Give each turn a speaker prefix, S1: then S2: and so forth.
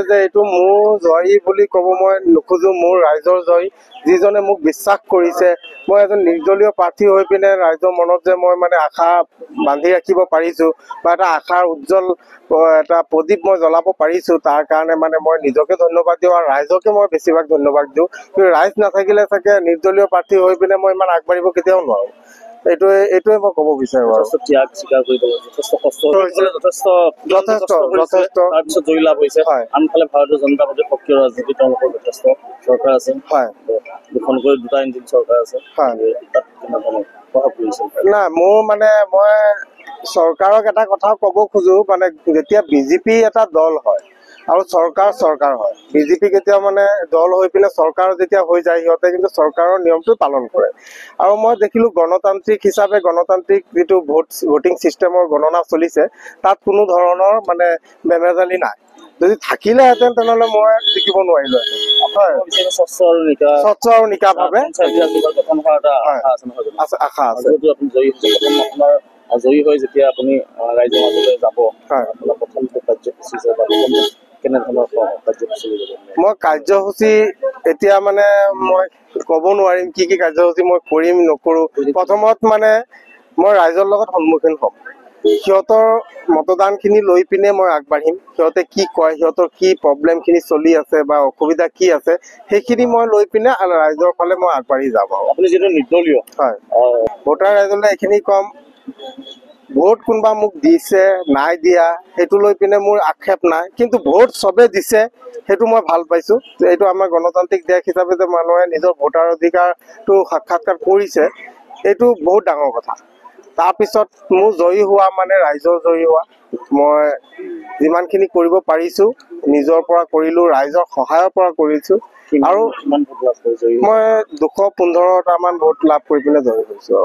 S1: যে এইটো মোৰ জয়ী বুলি ক'ব মই নোখোজো, মোৰ ৰাইজৰ জয়ী, যিজনে মোক বিশ্বাস কৰিছে। মই এজন নিৰ্দলীয় প্ৰাৰ্থী হৈ পিনে ৰাইজৰ মনত যে মই মানে আশা বান্ধি ৰাখিব পাৰিছো বা এটা আশাৰ উজ্জ্বল এটা প্ৰদীপ মই জ্বলাব পাৰিছো, তাৰ কাৰণে মানে মই নিজকে ধন্যবাদ দিওঁ আৰু ৰাইজকে মই বেছিভাগ ধন্যবাদ দিওঁ। কিন্তু ৰাইজ নাথাকিলে চাগে নিৰ্দলীয় প্ৰাৰ্থী হৈ পিনে মই ইমান আগবাঢ়িব কেতিয়াও নোৱাৰো। এইটোৱে মই ক'ব বিচাৰো।
S2: ত্যাগ স্বীকাৰ কৰিব, যথেষ্ট কষ্ট হৈছে, যথেষ্ট তাৰপিছত জয়ী লাভ হৈছে। আনফালে ভাৰতীয় জনতা পাৰ্টীৰ সক্ৰিয় ৰাজনীতি, তেওঁলোকৰ যথেষ্ট চৰকাৰ আছে, দুখনকৈ 2টা ইঞ্জিন চৰকাৰ আছে।
S1: না মোৰ মানে মই চৰকাৰক এটা কথা ক'ব খোজো, মানে যেতিয়া বিজেপি এটা দল হয় আৰু চৰকাৰ হয়, বিজেপি কেতিয়াও মানে দল হৈ পিনে চৰকাৰ যেতিয়া হৈ যায়, সিহঁতে কিন্তু চৰকাৰৰ নিয়মটো পালন কৰে। আৰু মই দেখিলো গণতান্ত্ৰিক হিচাপে গণতান্ত্ৰিক যিটো ভোটিং চিষ্টেমৰ গণনা চলিছে, তাত কোনো ধৰণৰ মানে বেমেজালি নাই। যদি থাকিলেহেঁতেন তেনেহ'লে মই জিকিব নোৱাৰিলোহেঁতেন।
S2: স্বচ্ছ আৰু নিকা ভাৱে
S1: আশা আছে।
S2: জয়ী হৈ যেতিয়া আপুনি ৰাইজৰ মাজলৈ যাব, প্ৰথম কাৰ্যসূচী কেনেধৰণৰ কাৰ্যসূচী?
S1: মই কাৰ্যসূচী এতিয়া মানে মই ক'ব নোৱাৰিম কি কাৰ্যসূচী মই কৰিম নকৰো। প্ৰথমত মানে মই ৰাইজৰ লগত সন্মুখীন হ'ম, সিহঁতৰ মতদান খিনি লৈ পিনে মই আগবাঢ়িম। সিহঁতে কি কয়, সিহঁতৰ কি প্ৰব্লেম খিনি চলি আছে বা অসুবিধা কি আছে, সেইখিনি মই লৈ পিনে ৰাইজৰ ফালে মই আগবাঢ়ি যাম।
S2: আপুনি যিটো নিৰ্দলীয়,
S1: ভোটাৰ ৰাইজলৈ এইখিনি কম, ভোট কোনোবা মোক দিছে নাই দিয়া সেইটো লৈ পিনে মোৰ আক্ষেপ নাই, কিন্তু ভোট চবে দিছে সেইটো মই ভাল পাইছো। এইটো আমাৰ গণতান্ত্ৰিক দেশ হিচাপে যে মানুহে নিজৰ ভোটাৰ অধিকাৰটো সাক্ষাৎকাৰ কৰিছে, এইটো বহুত ডাঙৰ কথা। তাৰপিছত মোৰ জয়ী হোৱা মানে ৰাইজৰ জয়ী হোৱা। মই যিমানখিনি কৰিব পাৰিছো নিজৰ পৰা কৰিলো, ৰাইজৰ সহায়ৰ পৰা কৰিছো, আৰু মই 215টামান ভোট লাভ কৰি পিনে জয়ী হৈছো।